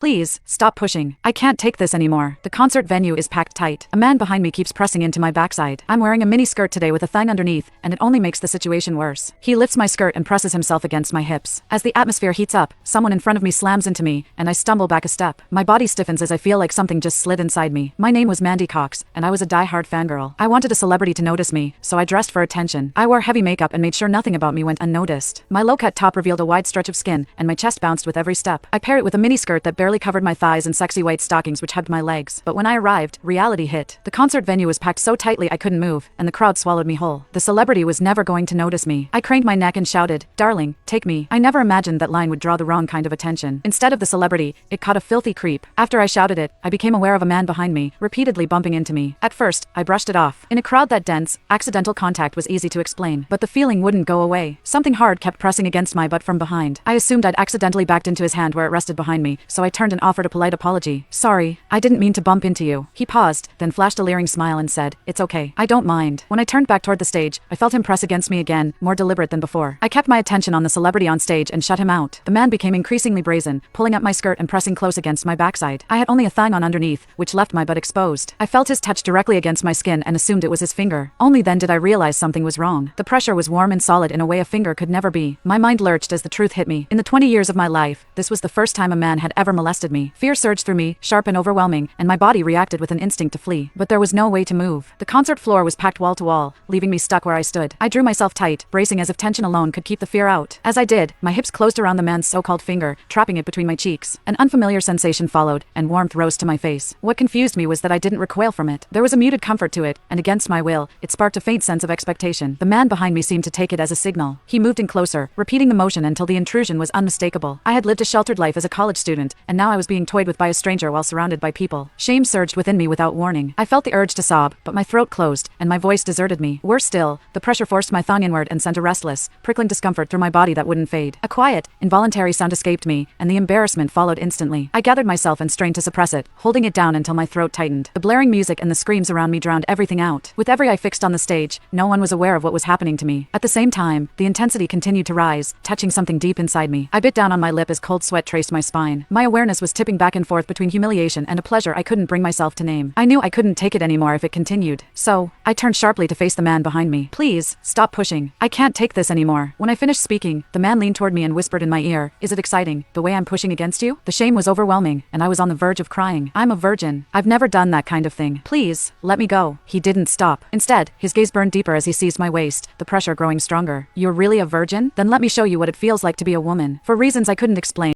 Please, stop pushing. I can't take this anymore. The concert venue is packed tight. A man behind me keeps pressing into my backside. I'm wearing a mini skirt today with a thong underneath, and it only makes the situation worse. He lifts my skirt and presses himself against my hips. As the atmosphere heats up, someone in front of me slams into me, and I stumble back a step. My body stiffens as I feel like something just slid inside me. My name was Mandy Cox, and I was a die-hard fangirl. I wanted a celebrity to notice me, so I dressed for attention. I wore heavy makeup and made sure nothing about me went unnoticed. My low-cut top revealed a wide stretch of skin, and my chest bounced with every step. I paired it with a mini skirt that barely covered my thighs and sexy white stockings which hugged my legs. But when I arrived, reality hit. The concert venue was packed so tightly I couldn't move, and the crowd swallowed me whole. The celebrity was never going to notice me. I craned my neck and shouted, "Darling, take me." I never imagined that line would draw the wrong kind of attention. Instead of the celebrity, it caught a filthy creep. After I shouted it, I became aware of a man behind me, repeatedly bumping into me. At first, I brushed it off. In a crowd that dense, accidental contact was easy to explain, but the feeling wouldn't go away. Something hard kept pressing against my butt from behind. I assumed I'd accidentally backed into his hand where it rested behind me, so I turned and offered a polite apology. "Sorry, I didn't mean to bump into you." He paused, then flashed a leering smile and said, "It's okay. I don't mind." When I turned back toward the stage, I felt him press against me again, more deliberate than before. I kept my attention on the celebrity on stage and shut him out. The man became increasingly brazen, pulling up my skirt and pressing close against my backside. I had only a thong on underneath, which left my butt exposed. I felt his touch directly against my skin and assumed it was his finger. Only then did I realize something was wrong. The pressure was warm and solid in a way a finger could never be. My mind lurched as the truth hit me. In the 20 years of my life, this was the first time a man had ever molested me. Fear surged through me, sharp and overwhelming, and my body reacted with an instinct to flee. But there was no way to move. The concert floor was packed wall to wall, leaving me stuck where I stood. I drew myself tight, bracing as if tension alone could keep the fear out. As I did, my hips closed around the man's so-called finger, trapping it between my cheeks. An unfamiliar sensation followed, and warmth rose to my face. What confused me was that I didn't recoil from it. There was a muted comfort to it, and against my will, it sparked a faint sense of expectation. The man behind me seemed to take it as a signal. He moved in closer, repeating the motion until the intrusion was unmistakable. I had lived a sheltered life as a college student, and now I was being toyed with by a stranger while surrounded by people. Shame surged within me without warning. I felt the urge to sob, but my throat closed, and my voice deserted me. Worse still, the pressure forced my thong inward and sent a restless, prickling discomfort through my body that wouldn't fade. A quiet, involuntary sound escaped me, and the embarrassment followed instantly. I gathered myself and strained to suppress it, holding it down until my throat tightened. The blaring music and the screams around me drowned everything out. With every eye fixed on the stage, no one was aware of what was happening to me. At the same time, the intensity continued to rise, touching something deep inside me. I bit down on my lip as cold sweat traced my spine. My awareness was tipping back and forth between humiliation and a pleasure I couldn't bring myself to name. I knew I couldn't take it anymore if it continued. So, I turned sharply to face the man behind me. "Please, stop pushing. I can't take this anymore." When I finished speaking, the man leaned toward me and whispered in my ear, "Is it exciting, the way I'm pushing against you?" The shame was overwhelming, and I was on the verge of crying. "I'm a virgin. I've never done that kind of thing. Please, let me go." He didn't stop. Instead, his gaze burned deeper as he seized my waist, the pressure growing stronger. "You're really a virgin? Then let me show you what it feels like to be a woman." For reasons I couldn't explain,